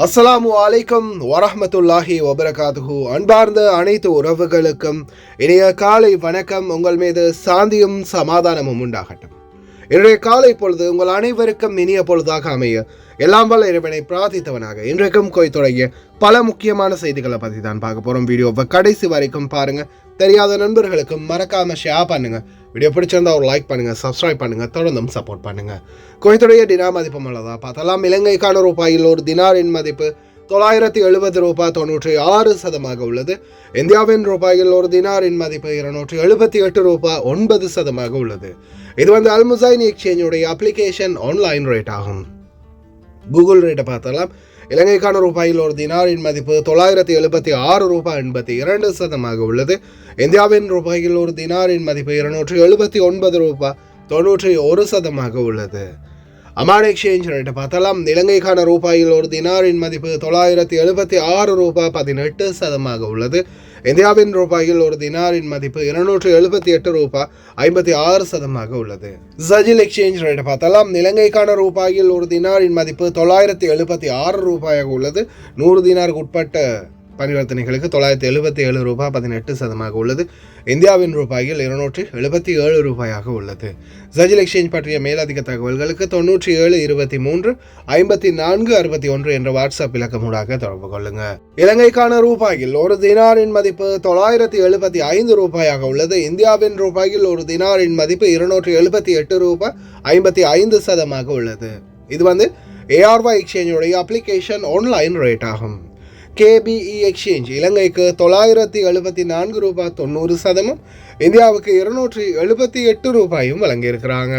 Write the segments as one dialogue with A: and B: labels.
A: அஸ்ஸலாமு அலைக்கும் வரஹ்மத்துல்லாஹி வபரகாத்துஹு. அன்பார்ந்த அனைத்து உறவுகளுக்கும் இனிய காலை வணக்கம். உங்கள் மீது சாந்தியும் சமாதானமும் உண்டாகட்டும். இன்றைய காலை பொழுது உங்கள் அனைவருக்கும் இனிய பொழுதாக அமைய எல்லாம் வல்ல இறைவனை பிரார்த்தித்தவனாக இன்றைக்கும் தொடங்கிய பல முக்கியமான செய்திகளை பற்றி தான் பார்க்க போகிறோம். வீடியோவை கடைசி வரைக்கும் பாருங்க. தெரியாத நண்பர்களுக்கும் மறக்காம ஷேர் பண்ணுங்க. வீடியோ பிடிச்சிருந்தா ஒரு லைக் பண்ணுங்க, சப்ஸ்கிரைப் பண்ணுங்க, தொடர்ந்தும் சப்போர்ட் பண்ணுங்க. குவைத்துடைய டினார் மதிப்பு உள்ளதா பார்த்தலாம். இலங்கைக்கான ரூபாயில் ஒரு தினாரின் மதிப்பு 970 ரூபாய் 96% உள்ளது. இந்தியாவின் ரூபாயில் ஒரு தினாரின் மதிப்பு 278 ரூபாய் 9% உள்ளது. இது அல்முசைன் எக்ஸ்சேஞ்சுடைய அப்ளிகேஷன் ஆன்லைன் ரேட் ஆகும். கூகுள் ரேட்டை பார்த்தலாம். இலங்கைக்கான ரூபாயில் ஒரு தினாரின் மதிப்பு 976 ரூபாய் 82% உள்ளது. இந்தியாவின் ரூபாயில் ஒரு தினாரின் மதிப்பு 279 ரூபாய் 91% உள்ளது. அமான் எக்ஸ்சேஞ்ச் ரேட்டை பார்த்தலாம். இலங்கைக்கான ரூபாயில் ஒரு தினாரின் மதிப்பு 976 ரூபாய் 18% உள்ளது. இந்தியாவின் ரூபாயில் ஒரு தினாரின் மதிப்பு 278 ரூபாய் 56% உள்ளது. சஜில் எக்ஸ்சேஞ்ச் ரேட்டை பார்த்தலாம். இலங்கைக்கான ரூபாயில் ஒரு தினாரின் மதிப்பு 976 ரூபாயாக உள்ளது. 100 தினாருக்கு உட்பட்ட பரிவர்த்தனைகளுக்கு 977 ரூபாய் 18% உள்ளது. இந்தியாவின் ரூபாயில் 277 ரூபாயாக உள்ளது. சஜில் எக்ஸ்சேஞ்ச் பற்றிய மேலதிக தகவல்களுக்கு 97 23 54 61 என்ற வாட்ஸ்அப் இலக்கமூடாக தொடர்பு கொள்ளுங்க. இலங்கைக்கான ரூபாயில் ஒரு தினாரின் மதிப்பு 975 ரூபாயாக உள்ளது. இந்தியாவின் ரூபாயில் ஒரு தினாரின் மதிப்பு 278 ரூபாய் 55% உள்ளது. இது ARY எக்ஸ்சேஞ்சுடைய அப்ளிகேஷன் ஆன்லைன் ரேட் ஆகும். KBE எக்ஸ்சேஞ்ச் இலங்கைக்கு 974 ரூபாய் 90%, இந்தியாவுக்கு 278 ரூபாயும் வழங்கியிருக்கிறாங்க.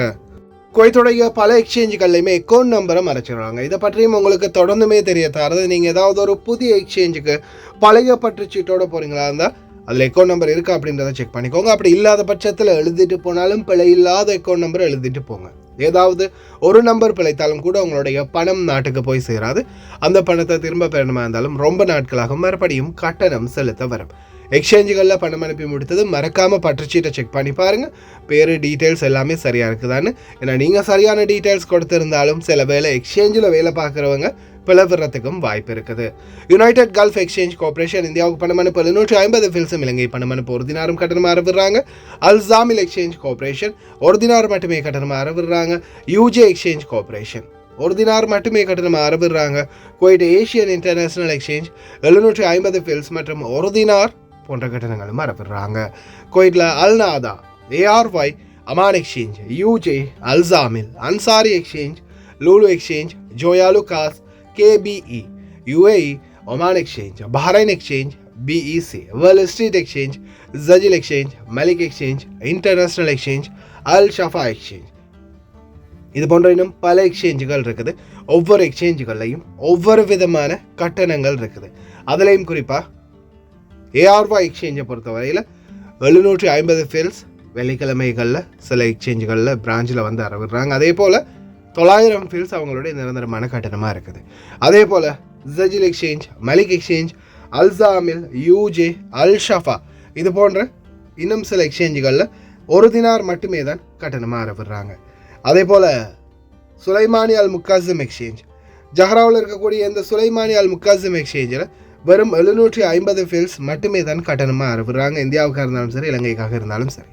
A: குவைத்துடைய பல எக்ஸ்சேஞ்சுகள்லையுமே அக்கௌண்ட் நம்பரை மறைச்சிடுறாங்க. இதை பற்றியும் உங்களுக்கு தொடர்ந்துமே தெரிய தரது. நீங்கள் ஏதாவது ஒரு புதிய எக்ஸ்சேஞ்சுக்கு பழைய பற்றுச்சீட்டோட போகிறீங்களா இருந்தால் அதில் அக்கௌண்ட் நம்பர் இருக்கா அப்படின்றத செக் பண்ணிக்கோங்க. அப்படி இல்லாத பட்சத்தில் எழுதிட்டு போனாலும் பிழை இல்லாத அக்கௌண்ட் நம்பரை எழுதிட்டு போங்க. ஏதாவது ஒரு நம்பர் பிழைத்தாலும் கூட உங்களுடைய பணம் நாட்டுக்கு போய் சேராது. அந்த பணத்தை திரும்ப பெறணுமா இருந்தாலும் ரொம்ப நாட்களாக மறுபடியும் கட்டணம் செலுத்த வரும். எக்ஸ்சேஞ்சுகளில் பணம் அனுப்பி முடித்தது மறக்காமல் பற்றுச்சீட்டை செக் பண்ணி பாருங்கள். பேர் டீட்டெயில்ஸ் எல்லாமே சரியாக இருக்குதான்னு. ஏன்னா நீங்கள் சரியான டீட்டெயில்ஸ் கொடுத்துருந்தாலும் சில வேலை எக்ஸ்சேஞ்சில் வேலை பார்க்குறவங்க பிளவுறதுக்கும் வாய்ப்பு இருக்குது. யுனைடெட் கல்ஃப் எக்ஸ்சேஞ்ச் கார்பரேஷன் இந்தியாவுக்கு பணம் அனுப்ப 750 ஃபில்ஸும் இலங்கை பணம் அனுப்ப ஒரு தினாரும் கட்டணமாக அறவிடுறாங்க. அல்சாமில் எக்ஸ்சேஞ்ச் கார்பரேஷன் ஒரு தினார் மட்டுமே கட்டணமாக அறவிடுறாங்க. யூஜே எக்ஸ்சேஞ்ச் கார்பரேஷன் ஒரு தினார் மட்டுமே கட்டணமாக அறவிடுறாங்க. Kuwait Asian international exchange 750 fils மற்றும் ஒரு தினார் போன்ற கட்டணங்களும் அறவிடுறாங்க. குவைட்ல அல்நாதா, ARY, அமான் எக்ஸ்சேஞ்ச், யூஜே, அல்சாமில், Ansari exchange, Lulu exchange, Joyalukkas, KBE, UAE, Oman exchange, Bahrain exchange, BEC, world street exchange, ஜஜில் exchange, Malik exchange, international exchange, Al Shafa exchange, இது போன்ற இன்னும் பல எக்ஸ்சேஞ்சுகள் இருக்குது. ஒவ்வொரு எக்ஸ்சேஞ்சுகள்லையும் ஒவ்வொரு விதமான கட்டணங்கள் இருக்குது. அதுலேயும் குறிப்பாக ARY எக்ஸ்சேஞ்சை பொறுத்தவரையில் 750 ஃபில்ஸ் வெள்ளிக்கிழமைகளில் சில எக்ஸ்சேஞ்சுகளில் பிரான்ச்சில் அறவிடுறாங்க. அதே போல் 900 ஃபில்ஸ் அவங்களுடைய நிரந்தரமான கட்டணமாக இருக்குது. அதே போல் ஜஜில் எக்ஸ்சேஞ்ச், மலிக் எக்ஸ்சேஞ்ச், அல்சாமில், யூஜே, அல் ஷஃபா இது போன்ற இன்னும் சில எக்ஸ்சேஞ்சுகளில் ஒரு தினார் மட்டுமே தான் கட்டணமாக அறவிடுறாங்க. அதே போல் சுலைமானி அல் முக்காசிம் எக்ஸ்சேஞ்ச், ஜஹ்ராவில் இருக்கக்கூடிய இந்த சுலைமானி அல் முக்காசிம் எக்ஸ்சேஞ்சில் வெறும் 750 ஃபில்ஸ் மட்டுமே தான் கட்டணமாக அறவிடுறாங்க. இந்தியாவுக்காக இருந்தாலும் சரி, இலங்கைக்காக இருந்தாலும் சரி.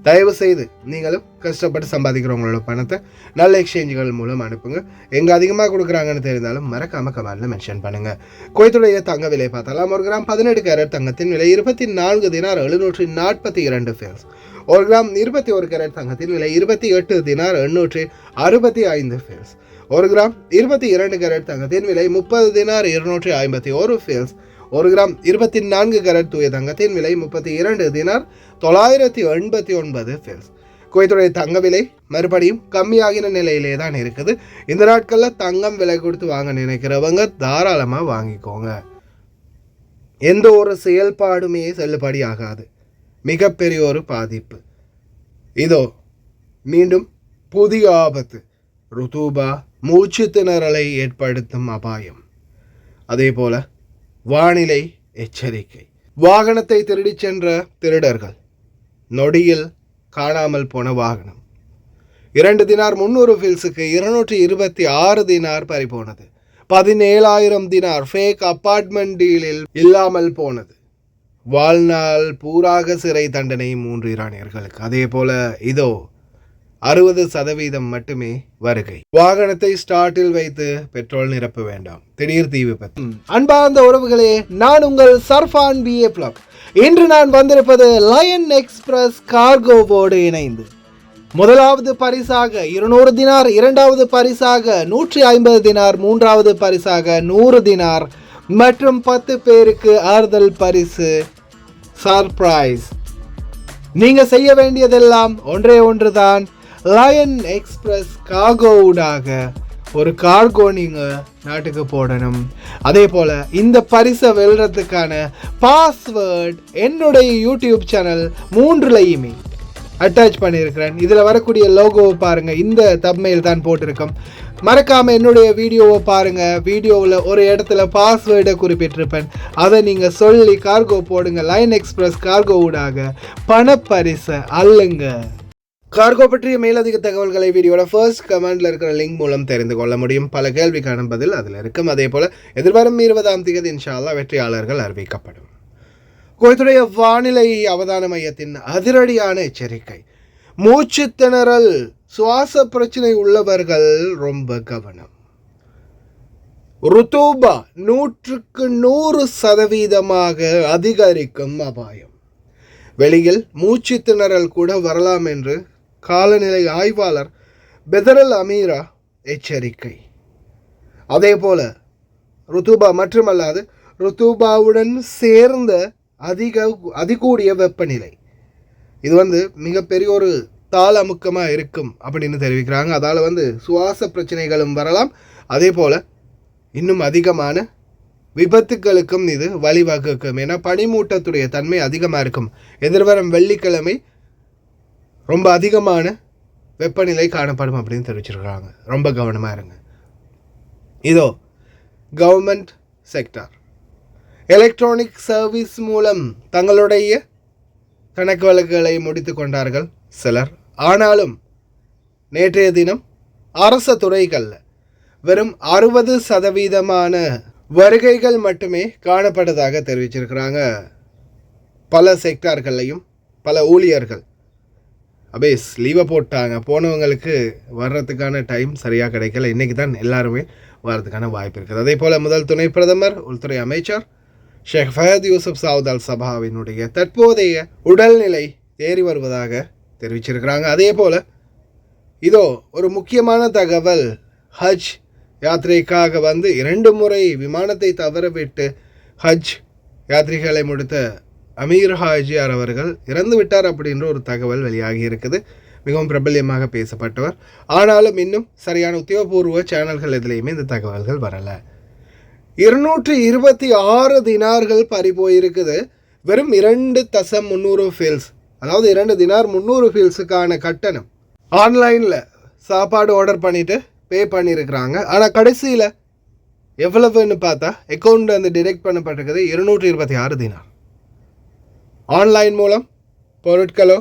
A: தயவு செய்து நீங்களும் கஷ்டப்பட்டு சம்பாதிக்கிறவங்களோட பணத்தை நல்ல எக்ஸ்சேஞ்சுகள் மூலம் அனுப்புங்க. எங்கே அதிகமாக கொடுக்குறாங்கன்னு தெரிந்தாலும் மறக்காம கமெண்ட்ல மென்ஷன் பண்ணுங்க. குவைத்துடைய தங்க விலை பார்த்தலாம். 1 கிராம் 18 கேரட் தங்கத்தின் விலை 24 தினார் 742 ஃபில்ஸ். 1 கிராம் 21 கேரட் தங்கத்தின் விலை 28 தினார் 865 ஃபில்ஸ். 1 கிராம் 22 கேரட் தங்கத்தின் விலை 30 தினார் 251 ஃபில்ஸ். 1 கிராம் 24 கேரட் தூய தங்கத்தின் விலை 32 தினார் 989 ஃபில்ஸ். குவைத்துடைய தங்க விலை மறுபடியும் கம்மியாகின நிலையிலே தான் இருக்குது. இந்த நாட்களில் தங்கம் விலை கொடுத்து வாங்க நினைக்கிறவங்க தாராளமாக வாங்கிக்கோங்க. எந்த ஒரு செயல்பாடுமே செல்லுபடி ஆகாது. மிகப்பெரிய ஒரு பாதிப்பு. இதோ மீண்டும் புதிய ஆபத்து. ருதூபா மூச்சு திணறலை ஏற்படுத்தும் அபாயம். அதே போல வானிலை எச்சரிக்கை. வாகனத்தை திருடிச் சென்ற திருடர்கள், நொடியில் காணாமல் போன வாகனம். 2 தினார் 300 ஃபில்ஸுக்கு 226 தினார் பறிபோனது. 17,000 தினார் ஃபேக் அபார்ட்மெண்ட் டீலில் இல்லாமல் போனது. வாழ்நாள் பூராக சிறை தண்டனை 3 ஈரானியர்களுக்கு. அதே போல இதோ 60% மட்டுமே வருகை. வாகனத்தை ஸ்டார்ட்டில் வைத்து பெட்ரோல் நிரப்ப வேண்டாம். திடீர் தீ விபத்து. அன்பார்ந்த உறவுகளே, நான் உங்கள் சர்ஃபான் BA Plug. இன்று நான் வந்திருப்பது லயன் எக்ஸ்பிரஸ் கார்கோவோடு இணைந்து முதலாவது பரிசாக 200 தினார், இரண்டாவது பரிசாக 150 தினார், மூன்றாவது பரிசாக 100 தினார் மற்றும் 10 பேருக்கு ஆறுதல் பரிசு சர்ப்ரைஸ். நீங்க செய்ய வேண்டியதெல்லாம் ஒன்றே ஒன்றுதான். லயன் எக்ஸ்பிரஸ் கார்கோவுடாக ஒரு கார்கோ நீங்க நாட்டுக்கு போடணும். அதே போல இந்த பரிசை வெல்றதுக்கான பாஸ்வேர்ட் என்னுடைய யூடியூப் சேனல் 3லையுமே அட்டாச் பண்ணியிருக்கிறேன். இதில் வரக்கூடிய லோகோவை பாருங்கள். இந்த தப்மெயில் தான் போட்டிருக்கோம். மறக்காமல் என்னுடைய வீடியோவை பாருங்கள். வீடியோவில் ஒரு இடத்துல பாஸ்வேர்டை குறிப்பிட்டிருப்பேன். அதை நீங்கள் சொல்லி கார்கோ போடுங்க. லயன் எக்ஸ்பிரஸ் கார்கோவுடாக பணப்பரிசை அள்ளுங்க. கார்கோ பற்றிய மேலதிக தகவல்களை வீடியோட ஃபர்ஸ்ட் கமெண்டில் இருக்கிற லிங்க் மூலம் தெரிந்து கொள்ள முடியும். பல கேள்விக்கான பதில் அதில் இருக்கும். அதே போல் எதிர்வரும் 20ஆம் தேதி இன்ஷா அல்லாஹ் வெற்றியாளர்கள் அறிவிக்கப்படும். குவைத்துடைய வானிலை அவதான மையத்தின் அதிரடியான எச்சரிக்கை. மூச்சு திணறல், சுவாச பிரச்சனை உள்ளவர்கள் ரொம்ப கவனம். ருத்தூபா 100% அதிகரிக்கும் அபாயம். வெளியில் மூச்சு திணறல் கூட வரலாம் என்று காலநிலை ஆய்வாளர் பெதரல் அமீரா எச்சரிக்கை. அதே போல ருத்தூபா மட்டுமல்லாது ருத்தூபாவுடன் சேர்ந்த அதிகூடிய வெப்பநிலை, இது மிகப்பெரிய ஒரு தாள அமுக்கமாக இருக்கும் அப்படின்னு தெரிவிக்கிறாங்க. அதால் சுவாச பிரச்சனைகளும் வரலாம். அதே போல் இன்னும் அதிகமான விபத்துக்களுக்கும் இது வழிவகுக்கும். ஏன்னா பனிமூட்டத்துடைய தன்மை அதிகமாக இருக்கும். எதிர்வரும் வெள்ளிக்கிழமை ரொம்ப அதிகமான வெப்பநிலை காணப்படும் அப்படின்னு தெரிவிச்சிருக்கிறாங்க. ரொம்ப கவனமாக இருங்க. இதோ கவர்மெண்ட் செக்டார் எலக்ட்ரானிக் சர்வீஸ் மூலம் தங்களுடைய கணக்கு வழக்குகளை முடித்து கொண்டார்கள் சிலர். ஆனாலும் நேற்றைய தினம் அரசு துறைகளில் வெறும் 60% வருகைகள் மட்டுமே காணப்பட்டதாக தெரிவிச்சிருக்கிறாங்க. பல செக்டார்கள்லையும் பல ஊழியர்கள் லீவை போட்டாங்க. போனவங்களுக்கு வர்றதுக்கான டைம் சரியாக கிடைக்கல. இன்றைக்கி தான் எல்லாருமே வர்றதுக்கான வாய்ப்பு இருக்குது. அதே போல் முதல் துணை பிரதமர் உள்துறை அமைச்சர் ஷேக் ஃபஹத் யூசுப் சவுத் அல் சபாவினுடைய தற்போதைய உடல்நிலை தேறி வருவதாக தெரிவிச்சிருக்கிறாங்க. அதே போல் இதோ ஒரு முக்கியமான தகவல். ஹஜ் யாத்திரைக்காக 2 முறை விமானத்தை தவறவிட்டு ஹஜ் யாத்திரைகளை முடித்த அமீர் ஹாஜியார் அவர்கள் இறந்து விட்டார் அப்படின்ற ஒரு தகவல் வெளியாகி இருக்குது. மிகவும் பிரபல்யமாக பேசப்பட்டவர். ஆனாலும் இன்னும் சரியான உத்தியோகபூர்வ சேனல்கள் எதுலேயுமே இந்த தகவல்கள் வரலை. 226 தினார்கள் பறி போயிருக்குது. வெறும் 2.300 ஃபீல்ஸ், அதாவது 2 தினார் 300 ஃபீல்ஸுக்கான கட்டணம் ஆன்லைனில் சாப்பாடு ஆர்டர் பண்ணிவிட்டு பே பண்ணியிருக்கிறாங்க. ஆனால் கடைசியில் எவ்வளவுன்னு பார்த்தா அக்கௌண்ட் டிடெக்ட் பண்ணப்பட்டிருக்குது 226 தினார். ஆன்லைன் மூலம் பொருட்களோ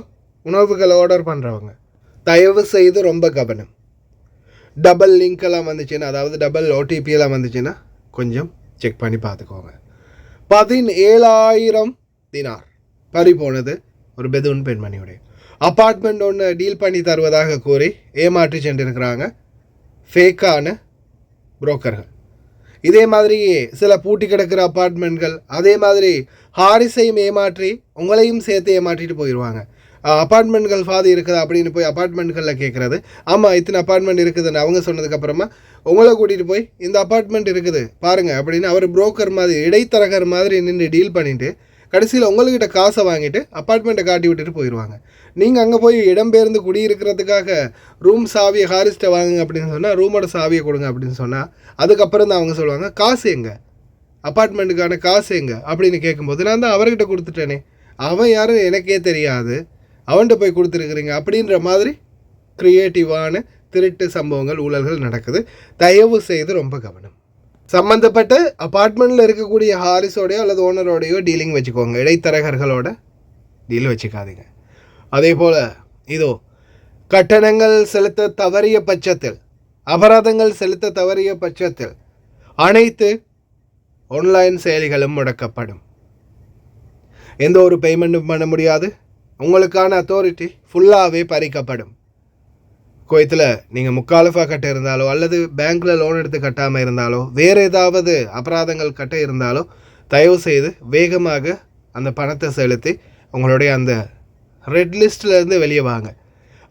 A: உணவுகளோ ஆர்டர் பண்ணுறவங்க தயவு செய்து ரொம்ப கவனம். டபுள் லிங்க்கெல்லாம் வந்துச்சுன்னா, அதாவது டபுள் OTP எல்லாம் வந்துச்சுன்னா கொஞ்சம் செக் பண்ணி பார்த்துக்கோங்க. 17,000 தினார் பறி போனது ஒரு பெதுன் பெண்மணியுடைய. அப்பார்ட்மெண்ட் ஒன்று டீல் பண்ணி தருவதாக கூறி ஏமாற்றி சென்றிருக்கிறாங்க ஃபேக்கான புரோக்கர்கள். இதே மாதிரி சில பூட்டி கிடக்கிற அப்பார்ட்மெண்ட்கள், அதே மாதிரி ஹாரிஸையும் ஏமாற்றி உங்களையும் சேர்த்து ஏமாற்றிட்டு போயிடுவாங்க. அப்பார்ட்மெண்ட்கள் ஃபாதி இருக்குதா அப்படின்னு போய் அப்பார்ட்மெண்ட்களில் கேட்குறது. ஆமாம், இத்தனை அப்பார்ட்மெண்ட் இருக்குதுன்னு அவங்க சொன்னதுக்கப்புறமா உங்களை கூட்டிகிட்டு போய் இந்த அப்பார்ட்மெண்ட் இருக்குது பாருங்கள் அப்படின்னு அவர் புரோக்கர் மாதிரி இடைத்தரகர் மாதிரி நின்று டீல் பண்ணிவிட்டு கடைசியில் உங்கள்கிட்ட காசை வாங்கிட்டு அப்பார்ட்மெண்ட்டை காட்டி விட்டுட்டு போயிடுவாங்க. நீங்கள் அங்கே போய் இடம்பெயர்ந்து குடியிருக்கிறதுக்காக ரூம் சாவியை ஹாரிஸ்ட்டை வாங்குங்க அப்படின்னு சொன்னால் ரூமோட சாவியை கொடுங்க அப்படின்னு சொன்னால் அதுக்கப்புறம் தான் அவங்க சொல்லுவாங்க காசு எங்கே, அப்பார்ட்மெண்ட்டுக்கான காசு எங்கே அப்படின்னு கேட்கும்போது நான் தான் அவர்கிட்ட கொடுத்துட்டேனே, அவன் யாரும் எனக்கே தெரியாது, அவன்கிட்ட போய் கொடுத்துருக்குறீங்க அப்படின்ற மாதிரி க்ரியேட்டிவான திருட்டு சம்பவங்கள் ஊழல்கள் நடக்குது. தயவு செய்து ரொம்ப கவனம். சம்மந்தப்பட்ட அப்பார்ட்மெண்ட்டில் இருக்கக்கூடிய ஹாரிஸோடையோ அல்லது ஓனரோடையோ டீலிங் வச்சுக்கோங்க. இடைத்தரகர்களோட டீல் வச்சுக்காதீங்க. அதே போல் இதோ கட்டணங்கள் செலுத்த தவறிய பட்சத்தில், அபராதங்கள் செலுத்த தவறிய பட்சத்தில் அனைத்து ஆன்லைன் செயலிகளும் முடக்கப்படும். எந்த ஒரு பேமெண்ட்டும் பண்ண முடியாது. உங்களுக்கான அத்தாரிட்டி ஃபுல்லாகவே பறிக்கப்படும். குவைத்தில் நீங்கள் முக்காலஃபா கட்ட இருந்தாலோ அல்லது பேங்க்கில் லோன் எடுத்து கட்டாமல் இருந்தாலோ வேறு ஏதாவது அபராதங்கள் கட்ட இருந்தாலோ தயவு செய்து வேகமாக அந்த பணத்தை செலுத்தி உங்களுடைய அந்த ரெட் லிஸ்ட்லேருந்து வெளியே வாங்க.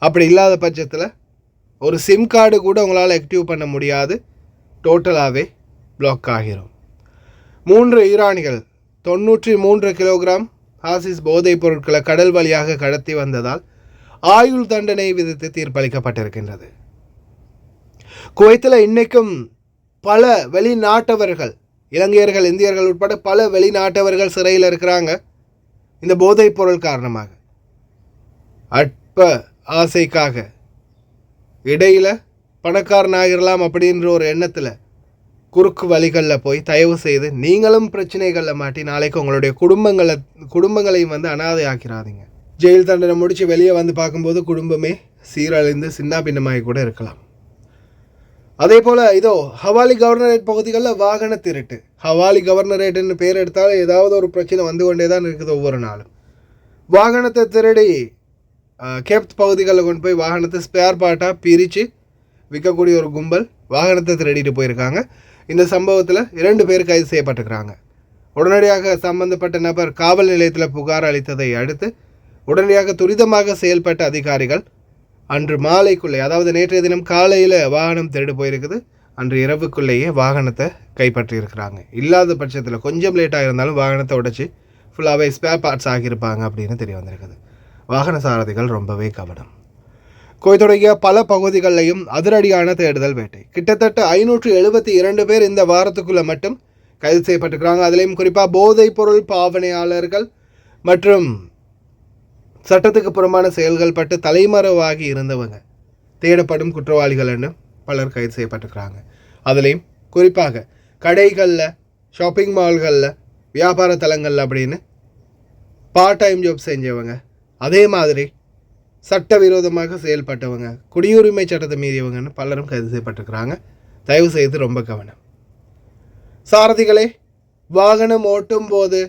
A: அப்படி இல்லாத பட்சத்தில் ஒரு சிம் கார்டு கூட உங்களால் ஆக்டிவ் பண்ண முடியாது. டோட்டலாகவே பிளாக் ஆகிரும். 3 ஈரானிகள் 93 கிலோகிராம் ஹாசிஸ் போதைப் பொருட்களை கடல் வழியாக கடத்தி வந்ததால் ஆயுள் தண்டனை விதித்து தீர்ப்பளிக்கப்பட்டிருக்கின்றது. குவைத்தில் இன்றைக்கும் பல வெளிநாட்டவர்கள், இலங்கையர்கள், இந்தியர்கள் உட்பட பல வெளிநாட்டவர்கள் சிறையில் இருக்கிறாங்க. இந்த போதைப் பொருள் காரணமாக அற்ப ஆசைக்காக இடையில் பணக்காரனாகிடலாம் அப்படின்ற ஒரு எண்ணத்தில் குறுக்கு வழிகளில் போய் தயவு செய்து நீங்களும் பிரச்சனைகளில் மாட்டி நாளைக்கு உங்களுடைய குடும்பங்களையும் அனாதை ஆக்கிறாதீங்க. ஜெயில் தண்டனை முடித்து வெளியே வந்து பார்க்கும்போது குடும்பமே சீரழிந்து சின்ன பின்னமாகி கூட இருக்கலாம். அதே போல் இதோ ஹவாலி கவர்னரேட் பகுதிகளில் வாகன திருட்டு. ஹவாலி கவர்னரேட்டுன்னு பேர் எடுத்தாலும் ஏதாவது ஒரு பிரச்சனை வந்து கொண்டே தான் இருக்குது. ஒவ்வொரு நாளும் வாகனத்தை திருடி கேப்த் பகுதிகளில் கொண்டு போய் வாகனத்தை ஸ்பேர் பார்ட்டாக பிரித்து விற்கக்கூடிய ஒரு கும்பல் வாகனத்தை திருடிட்டு போயிருக்காங்க. இந்த சம்பவத்தில் 2 பேர் கைது செய்யப்பட்டிருக்கிறாங்க. உடனடியாக சம்பந்தப்பட்ட நபர் காவல் நிலையத்தில் புகார் அளித்ததை அடுத்து உடனடியாக துரிதமாக செயல்பட்ட அதிகாரிகள் அன்று மாலைக்குள்ளே, அதாவது நேற்றைய தினம் காலையில் வாகனம் திருடு போயிருக்குது, அன்று இரவுக்குள்ளேயே வாகனத்தை கைப்பற்றியிருக்கிறாங்க. இல்லாத பட்சத்தில் கொஞ்சம் லேட்டாக இருந்தாலும் வாகனத்தை உடைச்சி ஃபுல்லாகவே ஸ்பேர் பார்ட்ஸ் ஆகியிருப்பாங்க அப்படின்னு தெரிய வந்திருக்குது. வாகன சாரதிகள் ரொம்பவே கவனம். குவைத்துடைய பல பகுதிகளிலையும் அதிரடியான தேடுதல் வேட்டை. கிட்டத்தட்ட 572 பேர் இந்த வாரத்துக்குள்ளே மட்டும் கைது செய்யப்பட்டிருக்கிறாங்க. அதிலையும் குறிப்பாக போதைப் பொருள் பாவனையாளர்கள் மற்றும் சட்டத்துக்கு புறம்பான செயல்கள் பட்டு தலைமறைவாகி இருந்தவங்க தேடப்படும் குற்றவாளிகள் என்று பலர் கைது செய்யப்பட்டிருக்கிறாங்க. அதுலேயும் குறிப்பாக கடைகளில், ஷாப்பிங் மால்களில், வியாபார தலங்களில் அப்படின்னு பார்ட் டைம் ஜாப் செஞ்சவங்க, அதே மாதிரி சட்டவிரோதமாக செயல்பட்டவங்க, குடியுரிமை சட்டத்தை மீறியவங்கன்னு பலரும் கைது செய்யப்பட்டிருக்கிறாங்க. தயவு செய்து ரொம்ப கவனம். சாரதிகளே, வாகனம் ஓட்டும் போது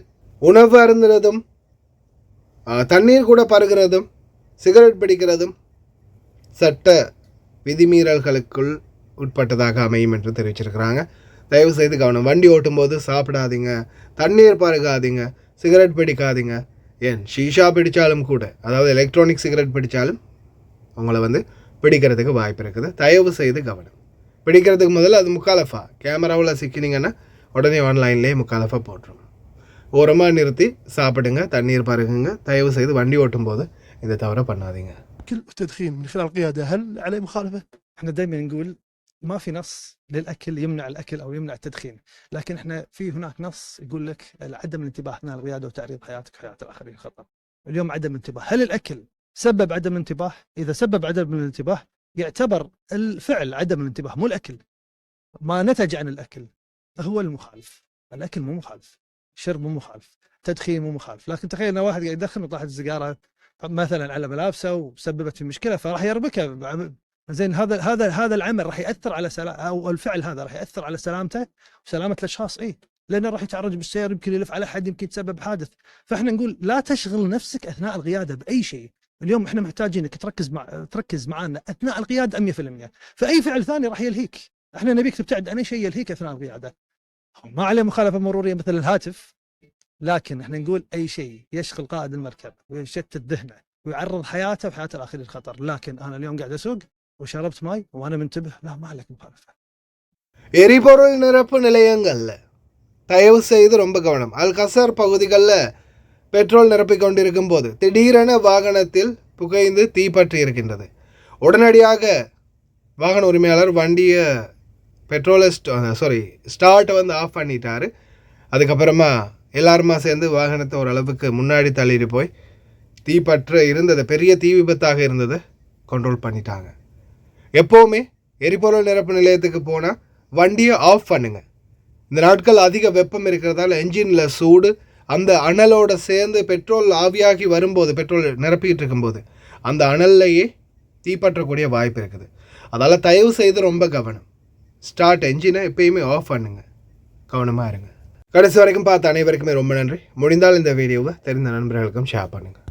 A: உணவு அருந்துறதும், தண்ணீர் கூட பருகிறதும், சிகரெட் பிடிக்கிறதும் சட்ட விதிமீறல்களுக்குள் உட்பட்டதாக அமையும் என்று தெரிவிச்சிருக்கிறாங்க. தயவு செய்து கவனம். வண்டி ஓட்டும்போது சாப்பிடாதீங்க, தண்ணீர் பருகாதீங்க, சிகரெட் பிடிக்காதீங்க. ஏன் ஷீஷா பிடித்தாலும் கூட, அதாவது எலக்ட்ரானிக் சிகரெட் பிடித்தாலும் உங்களை பிடிக்கிறதுக்கு வாய்ப்பு இருக்குது. தயவு செய்து கவனம். பிடிக்கிறதுக்கு முதல்ல அது முக்காலஃபா. கேமராவில் சிக்கினீங்கன்னா உடனே ஆன்லைன்லேயே முக்காலஃபா போட்டுரும். ஓரமாக நிறுத்தி சாப்பிடுங்க, தண்ணீர் பருகுங்க. தயவு செய்து வண்டி ஓட்டும் போது இந்த தவறை பண்ணாதீங்க.
B: التدخين من خلال القيادة هل عليه مخالفة؟ احنا دائما نقول ما في نص للأكل يمنع الأكل أو يمنع التدخين، لكن احنا في هناك نص يقول لك عدم الانتباه أثناء القيادة وتعريض حياتك وحياة الآخرين خطر. اليوم عدم الانتباه، هل الأكل سبب عدم الانتباه؟ إذا سبب عدم الانتباه يعتبر الفعل عدم الانتباه مو الأكل، ما نتج عن الأكل هو المخالف. الأكل مو مخالف، الشرب مو مخالف، التدخين مو مخالف. لكن تخيل أن واحد قاعد يدخن وطاحت السيجارة مثلا على ملابسه وسببت في مشكلة فراح يربكها. زين هذا العمل راح يأثر على أو الفعل هذا راح يأثر على سلامته وسلامة الأشخاص. لأنه راح يتعرج بالسيارة، يمكن يلف على أحد، يمكن يتسبب حادث. فإحنا نقول لا تشغل نفسك أثناء القيادة بأي شيء. اليوم إحنا محتاجين إنك تركز معنا أثناء القيادة 100%. فأي فعل ثاني راح يلهيك. إحنا نبيك تبتعد عن أي شيء يلهيك أثناء القيادة. ما عليه مخالفة مرورية مثل الهاتف، لكن إحنا نقول أي شيء يشغل قائد المركب ويشتت ذهنه ويعرض حياته وحياة الآخرين للخطر. لكن أنا اليوم قاعد أسوق وشربت ماي وأنا منتبه، لا ما عليك مخالفة.
A: எரிபொருள் நிரப்பு நிலையங்களில் தயவு செய்து ரொம்ப கவனம். அல்கசர் பகுதிகளில் பெட்ரோல் நிரப்பிக் கொண்டிருக்கும் போது திடீரென வாகனத்தில் புகைந்து தீப்பற்றி இருக்கின்றது. உடனடியாக வாகன உரிமையாளர் வண்டியை ஸ்டார்ட்டை ஆஃப் பண்ணிட்டார். அதுக்கப்புறமா எல்லாருமா சேர்ந்து வாகனத்தை ஓரளவுக்கு முன்னாடி தள்ளிட்டு போய் தீப்பற்ற இருந்தது, பெரிய தீ விபத்தாக இருந்ததை கண்ட்ரோல் பண்ணிட்டாங்க. எப்போவுமே எரிபொருள் நிரப்பு நிலையத்துக்கு போனால் வண்டியை ஆஃப் பண்ணுங்க. இந்த நாட்கள் அதிக வெப்பம் இருக்கிறதால என்ஜினில் சூடு, அந்த அனலோடு சேர்ந்து பெட்ரோல் ஆவியாகி வரும்போது, பெட்ரோல் நிரப்பிக்கிட்டு இருக்கும்போது அந்த அனல்லையே தீப்பற்றக்கூடிய வாய்ப்பு இருக்குது. அதால் தயவு செய்து ரொம்ப கவனம். என்ஜினை எப்பயுமே ஆஃப் பண்ணுங்க. கவனமாக இருங்க. கடைசி வரைக்கும் பார்த்த அனைவருக்குமே ரொம்ப நன்றி. முடிந்தால் இந்த வீடியோவை தெரிந்த நண்பர்களுக்கும் ஷேர் பண்ணுங்கள்.